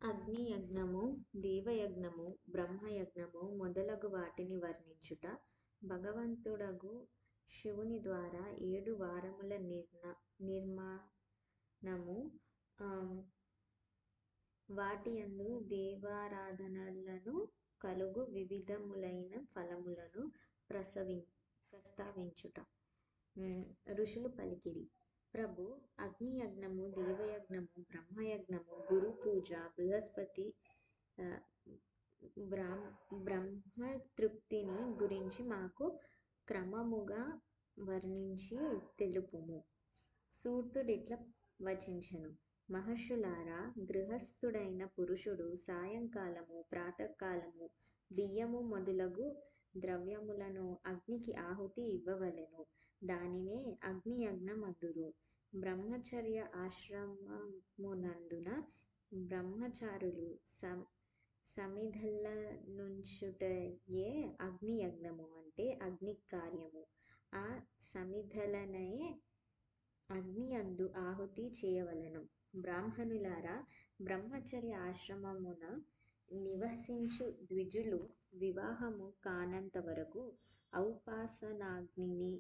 అగ్నియజ్ఞము, దేవయజ్ఞము, బ్రహ్మయజ్ఞము మొదలగు వాటిని వర్ణించుట భగవంతుడగు శివుని ద్వారా 7 వారముల నిర్మాణము. వాటియందు దేవారాధనలను కలుగు వివిధములైన ఫలములను ప్రస్తావించుట. ఋషులు పలికిరి: ప్రభు, అగ్నియజ్ఞము, దేవయజ్ఞము, బ్రహ్మయజ్ఞము, గురుపూజ, బృహస్పతి బ్రహ్మతృప్తిని గురించి మాకు క్రమముగా వర్ణించి తెలుపుము. సూతుడిట్ల వచించెను: మహర్షులారా, గృహస్థుడైన పురుషుడు సాయంకాలము, ప్రాతఃకాలము బియ్యము మొదలగు ద్రవ్యములను అగ్నికి ఆహుతి ఇవ్వవలెను. దానినే అగ్నియజ్ఞమందురు. బ్రహ్మచర్య ఆశ్రమమునందున బ్రహ్మచారులు సమిధలనుంచుటయే అగ్నియజ్ఞము, అంటే అగ్నికార్యము. ఆ సమిధలనే అగ్నియందు ఆహుతి చేయవలెను. బ్రాహ్మణులారా, బ్రహ్మచర్య ఆశ్రమమున నివసించు ద్విజులు వివాహము కానంత వరకు ఔపాసనాగ్నిని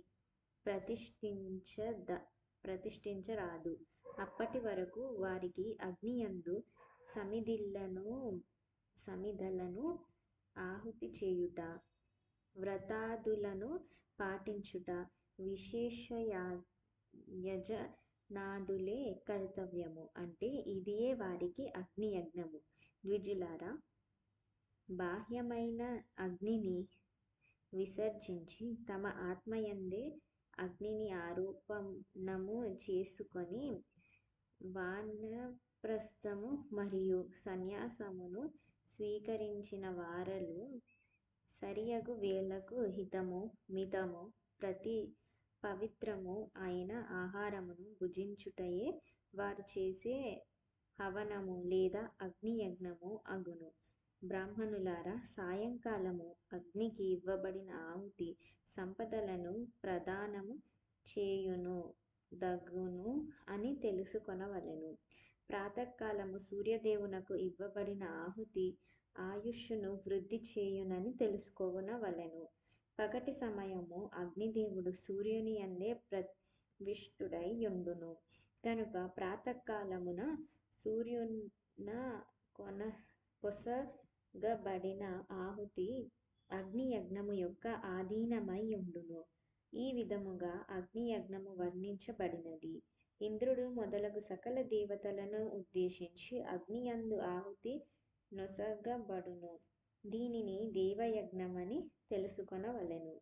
ప్రతిష్ఠించరాదు. అప్పటి వరకు వారికి అగ్నియందు సమిధలను ఆహుతి చేయుట, వ్రతాదులను పాటించుట విశేష యజనాదులే కర్తవ్యము. అంటే ఇదియే వారికి అగ్నియజ్ఞము. ద్విజులారా, బాహ్యమైన అగ్నిని విసర్జించి తమ ఆత్మయందే అగ్నిని ఆరోపణము చేసుకొని వానప్రస్థము మరియు సన్యాసమును స్వీకరించిన వారలు సరియగు వేళకు హితము, మితము, పవిత్రము అయిన ఆహారమును భుజించుటయే వారు చేసే హవనము లేదా అగ్నియజ్ఞము అగును. బ్రాహ్మణులారా, సాయంకాలము అగ్నికి ఇవ్వబడిన ఆహుతి సంపదలను ప్రదానము చేయును దగును అని తెలుసుకొనవలెను. ప్రాతఃకాలము సూర్యదేవునకు ఇవ్వబడిన ఆహుతి ఆయుష్షును వృద్ధి చేయునని తెలుసుకొనవలెను. పగటి సమయము అగ్నిదేవుడు సూర్యుని యందే ప్రవిష్టుడై యుండును కనుక ప్రాతఃకాలమున సూర్యున కొసగబడిన ఆహుతి అగ్నియజ్ఞము యొక్క ఆధీనమై యుండును. ఈ విధముగా అగ్నియజ్ఞము వర్ణించబడినది. ఇంద్రుడు మొదలగు సకల దేవతలను ఉద్దేశించి అగ్నియందు ఆహుతి నొసగబడును. దీనిని దేవయజ్ఞమని తెలుసుకొనవలెను.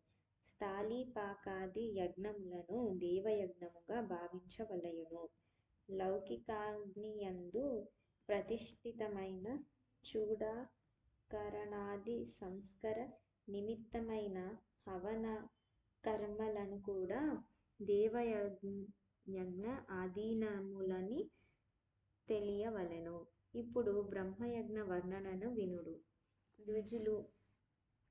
స్థాళీపాకాది యజ్ఞములను దేవయజ్ఞముగా భావించవలయును. లౌకికాగ్నియందు ప్రతిష్ఠితమైన చూడాకరణాది సంస్కార నిమిత్తమైన హవన కర్మలను కూడా దేవయజ్ఞ ఆధీనములని తెలియవలెను. ఇప్పుడు బ్రహ్మయజ్ఞ వర్ణనను వినుడు. ద్విజులు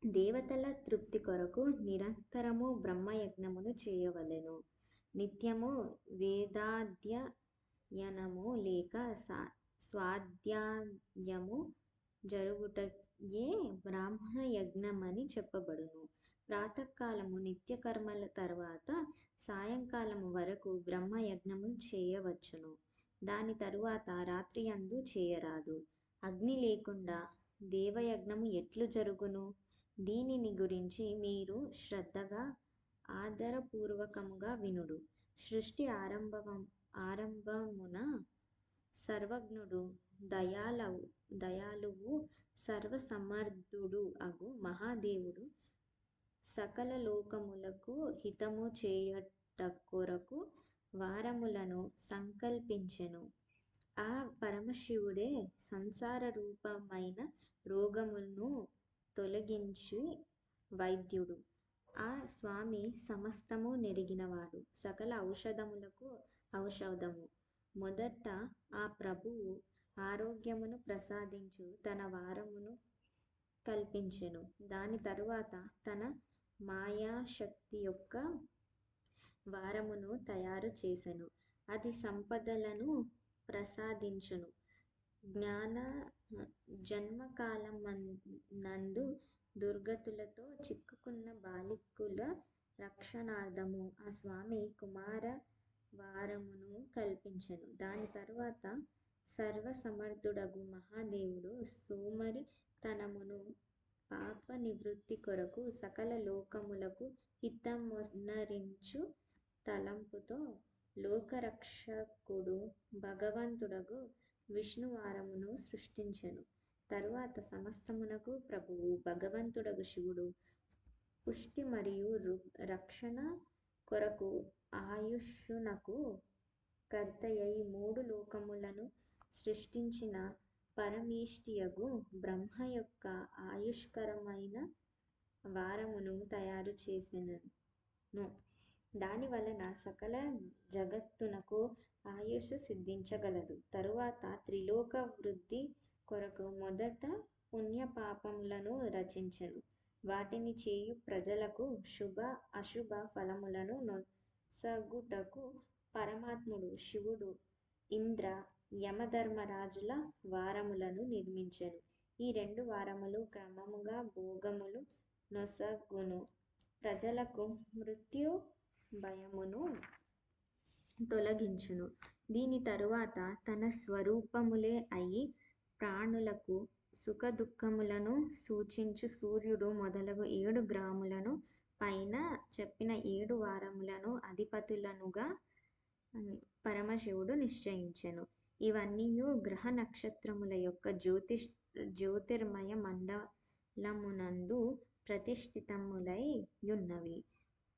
దేవతల తృప్తి కొరకు నిరంతరము బ్రహ్మయజ్ఞమును చేయవలెను. నిత్యము వేదాధ్యయనము లేక స్వాధ్యాయము జరుగుటయే బ్రాహ్మయజ్ఞమని చెప్పబడును. ప్రాతఃకాలము నిత్యకర్మల తర్వాత సాయంకాలము వరకు బ్రహ్మయజ్ఞము చేయవచ్చును. దాని తరువాత రాత్రియందు చేయరాదు. అగ్ని లేకుండా దేవయజ్ఞము ఎట్లు జరుగును? దీనిని గురించి మీరు శ్రద్ధగా ఆదరపూర్వకముగా వినుడు. సృష్టి ఆరంభమున సర్వజ్ఞుడు, దయాళువు, సర్వసమర్థుడు అగు మహాదేవుడు సకల లోకములకు హితము చేయుటకొరకు వారములను సంకల్పించెను. ఆ పరమశివుడే సంసార రూపమైన రోగమును తొలగించు వైద్యుడు. ఆ స్వామి సమస్తము నెరిగినవాడు, సకల ఔషధములకు ఔషధము. మొదట ఆ ప్రభువు ఆరోగ్యమును ప్రసాదించు తన వారమును కల్పించెను. దాని తరువాత తన మాయాశక్తి యొక్క వారమును తయారు చేసెను. అది సంపదలను ప్రసాదించును. జ్ఞాన జన్మకాలమందు దుర్గతులతో చిక్కుకున్న బాలికల రక్షణార్థము ఆ స్వామి కుమార వారమును కల్పించెను. దాని తరువాత సర్వసమర్థుడగు మహాదేవుడు సోమరితనమును పాప నివృత్తి కొరకు సకల లోకములకు హితమొనరించు తలంపుతో లోకరక్షకుడు భగవంతుడగు విష్ణువారమును సృష్టించెను. తరువాత సమస్తమునకు ప్రభువు భగవంతుడగు శివుడు పుష్టి మరియు రక్షణ కొరకు ఆయుష్షునకు కర్తయై మూడు లోకములను సృష్టించిన పరమేష్ఠియగు బ్రహ్మ యొక్క ఆయుష్కరమైన వారమును తయారు చేసెను. దాని వలన సకల జగత్తునకు ఆయుష్షు సిద్ధించగలదు. తరువాత త్రిలోక వృద్ధి కొరకు మొదట పుణ్యపాపములను రచించెను. వాటిని చేయు ప్రజలకు శుభ అశుభ ఫలములను నొసగుటకు పరమాత్ముడు శివుడు ఇంద్ర యమధర్మరాజుల వారములను నిర్మించెను. ఈ రెండు వారములు క్రమముగా భోగములు నొసగును ప్రజలకు మృత్యు భయమును తొలగించును. దీని తరువాత తన స్వరూపములే అయి ప్రాణులకు సుఖదుఃఖములను సూచించు సూర్యుడు మొదలగు 7 గ్రహములను పైన చెప్పిన 7 వారములను అధిపతులనుగా పరమశివుడు నిశ్చయించెను. ఇవన్నీయు గ్రహ నక్షత్రముల యొక్క జ్యోతిర్మయ మండలమునందు ప్రతిష్ఠితములై యున్నవి.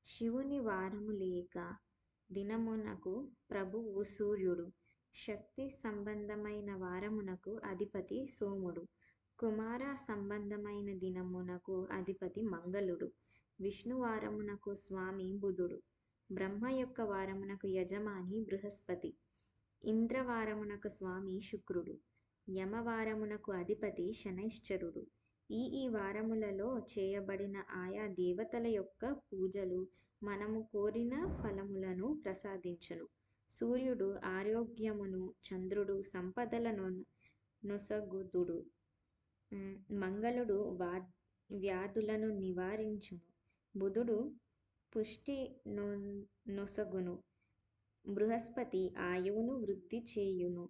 శివుని వారము లేక దినమునకు ప్రభువు సూర్యుడు, శక్తి సంబంధమైన వారమునకు అధిపతి సోముడు, కుమార సంబంధమైన దినమునకు అధిపతి మంగళుడు, విష్ణువారమునకు స్వామి బుధుడు, బ్రహ్మ యొక్క వారమునకు యజమాని బృహస్పతి, ఇంద్రవారమునకు స్వామి శుక్రుడు, యమవారమునకు అధిపతి శనైశ్చరుడు. ఈ వారములలో చేయబడిన ఆయా దేవతల యొక్క పూజలు మనము కోరిన ఫలములను ప్రసాదించును. సూర్యుడు ఆరోగ్యమును, చంద్రుడు సంపదలను నొసగుదుడు, మంగళుడు వ్యాధులను నివారించును, బుధుడు పుష్టి నొసగును, బృహస్పతి ఆయువును వృద్ధి చేయును,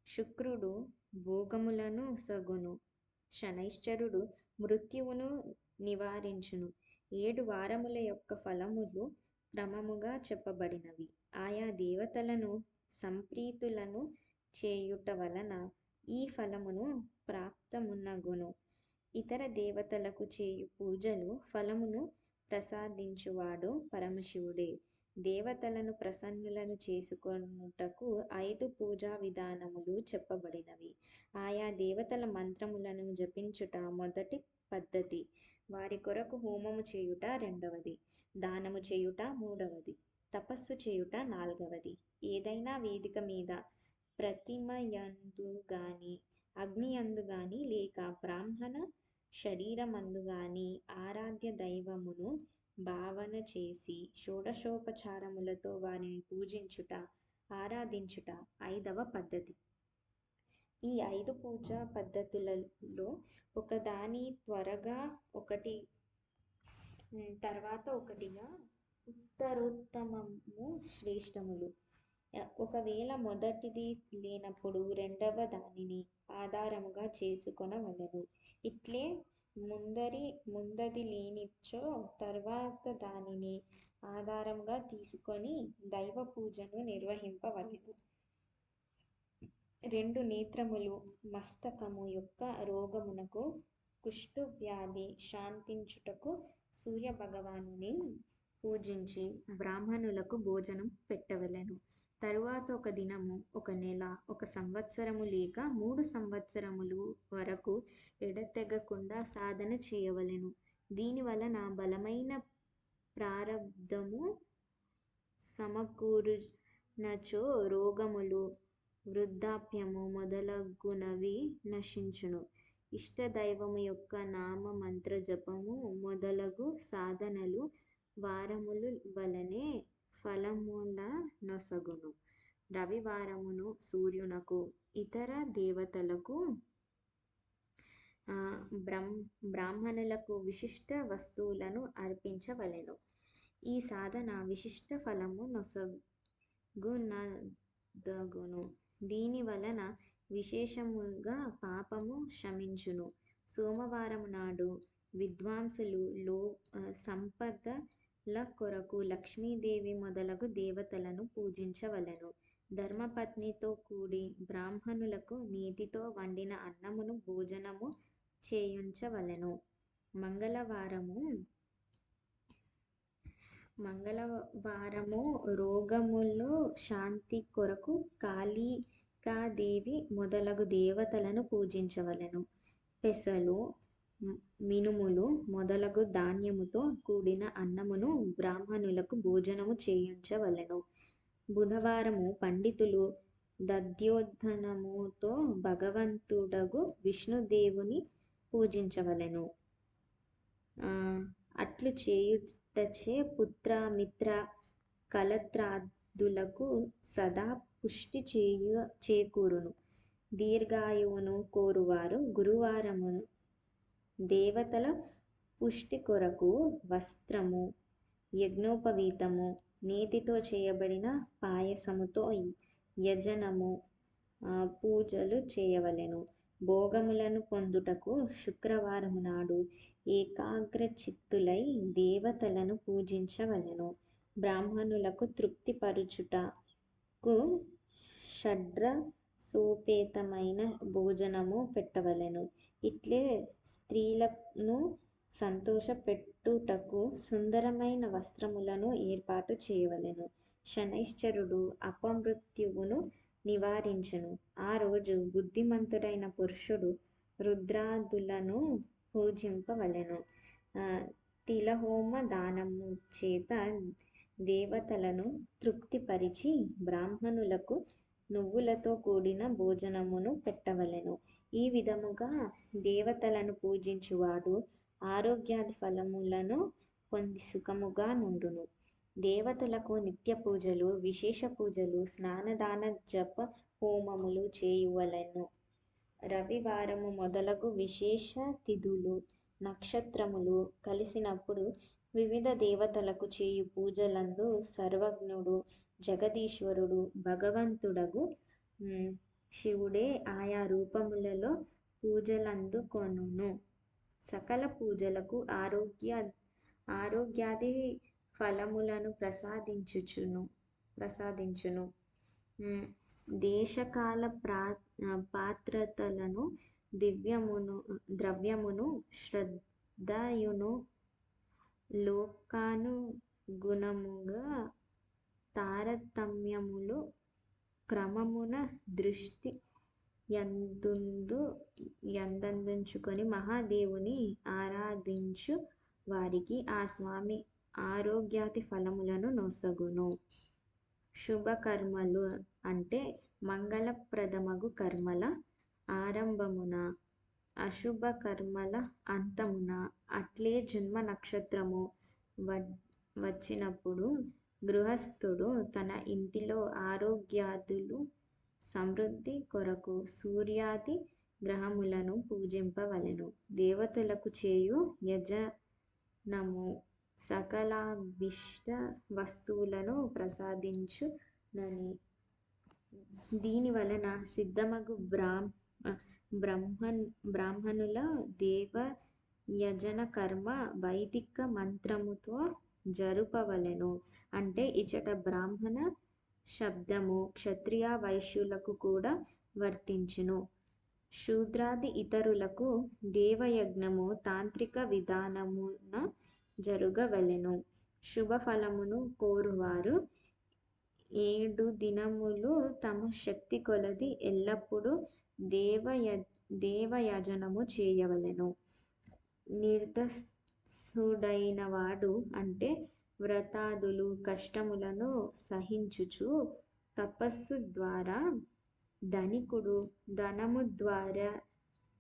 శుక్రుడు భోగములను సగును, శనైశ్చరుడు మృత్యువును నివారించును. 7 వారముల యొక్క ఫలములు క్రమముగా చెప్పబడినవి. ఆయా దేవతలను సంప్రీతులను చేయుట వలన ఈ ఫలమును ప్రాప్తమునగును. ఇతర దేవతలకు చేయు పూజలు ఫలమును ప్రసాదించువాడు పరమశివుడే. దేవతలను ప్రసన్నులను చేసుకొనుటకు 5 పూజా విధానములు చెప్పబడినవి. ఆయా దేవతల మంత్రములను జపించుట మొదటి పద్ధతి, వారి కొరకు హోమము చేయుట రెండవది, దానము చేయుట మూడవది, తపస్సు చేయుట నాల్గవది. ఏదైనా వేదిక మీద ప్రతిమయందు గాని, అగ్నియందు గాని లేక బ్రాహ్మణ శరీరమందు గాని ఆరాధ్య దైవమును భావన చేసి షోడశోపచారములతో వారిని పూజించుట, ఆరాధించుట 5వ పద్ధతి. ఈ 5 పూజా పద్ధతులలో ఒకదాని తర్వాత ఒకటిగా ఉత్తరోత్తమము శ్రేష్టములు. ఒకవేళ మొదటిది లేనప్పుడు రెండవ దానిని ఆధారముగా చేసుకొనవలెను. ఇట్లే ముందది లేనిచో తర్వాత దానిని ఆధారముగా తీసుకొని దైవ పూజను నిర్వహింపవలెను. 2 నేత్రములు, మస్తకము యొక్క రోగమునకు కుష్టు వ్యాధి శాంతించుటకు సూర్య భగవానుని పూజించి బ్రాహ్మణులకు భోజనం పెట్టవలెను. తరువాత 1 దినము, 1 నెల, 1 సంవత్సరము లేక 3 సంవత్సరములు వరకు ఎడతెగకుండా సాధన చేయవలెను. దీని వలన బలమైన ప్రారబ్ధము సమకూరునచో రోగములు, వృద్ధాప్యము మొదలగునవి నశించును. ఇష్టదైవము యొక్క నామ మంత్ర జపము మొదలగు సాధనలు వారముల వలనే ఫలముల నొసగును. రవివారమును సూర్యునకు ఇతర దేవతలకు బ్రాహ్మణులకు విశిష్ట వస్తువులను అర్పించవలెను. ఈ సాధన విశిష్ట ఫలము నొసగునదగును. దీని వలన విశేషముగా పాపము శమించును. సోమవారము నాడు విద్వాంసులు సంపదల కొరకు లక్ష్మీదేవి మొదలగు దేవతలను పూజించవలెను. ధర్మపత్నితో కూడి బ్రాహ్మణులకు నీతితో వండిన అన్నమును భోజనము చేయుంచవలెను. మంగళవారము రోగముల శాంతి కొరకు కాళికాదేవి మొదలగు దేవతలను పూజించవలెను. పెసలు, మినుములు మొదలగు ధాన్యముతో కూడిన అన్నమును బ్రాహ్మణులకు భోజనము చేయుంచవలెను. బుధవారము పండితులు దధ్యోదనముతో భగవంతుడగు విష్ణుదేవుని పూజించవలెను. అట్లు చేయుటచే పుత్ర మిత్ర కళత్రాదులకు సదా పుష్టి చేకూరును. దీర్ఘాయువును కోరువారు గురువారమును దేవతల పుష్టి కొరకు వస్త్రము, యజ్ఞోపవీతము, నేతితో చేయబడిన పాయసముతో యజనము పూజలు చేయవలెను. భోగములను పొందుటకు శుక్రవారము నాడు ఏకాగ్రచిత్తులై దేవతలను పూజించవలెను. బ్రాహ్మణులకు తృప్తి పరచుటకు షడ్రసోపేతమైన భోజనము పెట్టవలెను. ఇట్లే స్త్రీలను సంతోష పెట్టుటకు సుందరమైన వస్త్రములను ఏర్పాటు చేయవలెను. శనైశ్చరుడు అపమృత్యువును నివారించును. ఆ రోజు బుద్ధిమంతుడైన పురుషుడు రుద్రాదులను పూజింపవలెను. తిలహోమ దానము చేత దేవతలను తృప్తిపరిచి బ్రాహ్మణులకు నువ్వులతో కూడిన భోజనమును పెట్టవలెను. ఈ విధముగా దేవతలను పూజించువాడు ఆరోగ్యాది ఫలములను పొంది సుఖముగా నుండును. దేవతలకు నిత్య పూజలు, విశేష పూజలు, స్నానదాన జప హోమములు చేయువలెను. రవివారము మొదలగు విశేష తిథులు, నక్షత్రములు కలిసినప్పుడు వివిధ దేవతలకు చేయు పూజలందు సర్వజ్ఞుడు, జగదీశ్వరుడు, భగవంతుడగు శివుడే ఆయా రూపములలో పూజలందుకొనును. సకల పూజలకు ఆరోగ్యాది ఫలములను ప్రసాదించును. దేశకాల పాత్రతలను ద్రవ్యమును శ్రద్ధయును లోకానుగుణముగా తారతమ్యములు క్రమమున దృష్టి యందుంచుకొని మహాదేవుని ఆరాధించు వారికి ఆ స్వామి ఆరోగ్యాది ఫలములను నొసగును. శుభకర్మలు అంటే మంగళప్రదమగు కర్మల ఆరంభమున, అశుభ కర్మల అంతమున. అట్లే జన్మ నక్షత్రము వచ్చినప్పుడు గృహస్థుడు తన ఇంటిలో ఆరోగ్యాదులు సమృద్ధి కొరకు సూర్యాది గ్రహములను పూజింపవలెను. దేవతలకు చేయు యజనము సకలాభీష్ట వస్తువులను ప్రసాదించునని. దీని వలన సిద్ధమగు బ్రాహ్మణుల దేవయజన కర్మ వైదిక మంత్రముతో జరుపవలెను. అంటే ఇచ్చట బ్రాహ్మణ శబ్దము క్షత్రియ వైశ్యులకు కూడా వర్తించును. శూద్రాది ఇతరులకు దేవయజ్ఞము తాంత్రిక విధానమున జరుగవలెను. శుభఫలమును కోరువారు 7 దినములు తమ శక్తి కొలది ఎల్లప్పుడూ దేవయజనము చేయవలెను. నిర్దోషుడైనవాడు అంటే వ్రతాదులు కష్టములను సహించుచు తపస్సు ద్వారా ధనికుడు ధనము ద్వారా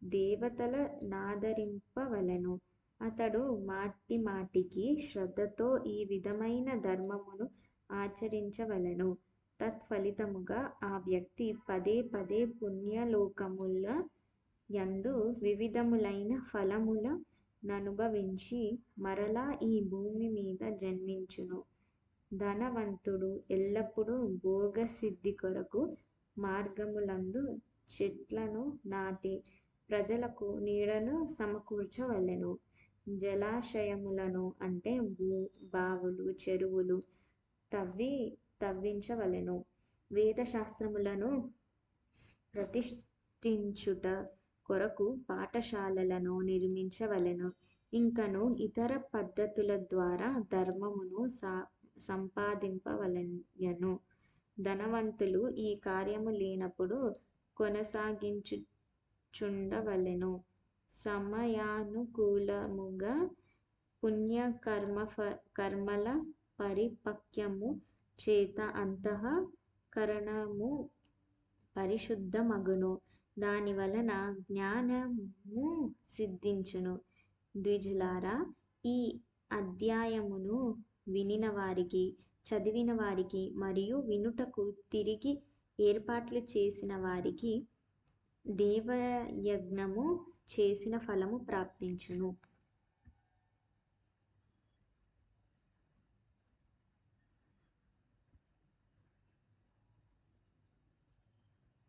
దేవతల నాదరింపవలెను. అతడు మాటిమాటికి శ్రద్ధతో ఈ విధమైన ధర్మమును ఆచరించవలెను. తత్ఫలితముగా ఆ వ్యక్తి పదే పదే పుణ్యలోకముల యందు వివిధములైన ఫలముల ననుభవించి మరలా ఈ భూమి మీద జన్మించును. ధనవంతుడు ఎల్లప్పుడూ భోగసిద్ధి కొరకు మార్గములందు చెట్లను నాటి ప్రజలకు నీడను సమకూర్చవలెను. జలాశయములను అంటే బావులు, చెరువులు తవ్వించవలెను. వేదశాస్త్రములను ప్రతిష్ఠించుట కొరకు పాఠశాలలను నిర్మించవలెను. ఇంకను ఇతర పద్ధతుల ద్వారా ధర్మమును సంపాదింపవలెను. ధనవంతులు ఈ కార్యము లేనప్పుడు కొనసాగించుచుండవలెను. సమయానుకూలముగా పుణ్యకర్మల పరిపక్వము చేత అంతఃకరణము పరిశుద్ధమగును. దాని వలన జ్ఞానము సిద్ధించును. ద్విజులారా, ఈ అధ్యాయమును వినిన వారికి, చదివిన వారికి మరియు వినుటకు తిరిగి ఏర్పాట్లు చేసిన వారికి దేవయజ్ఞము చేసిన ఫలము ప్రాప్తించును.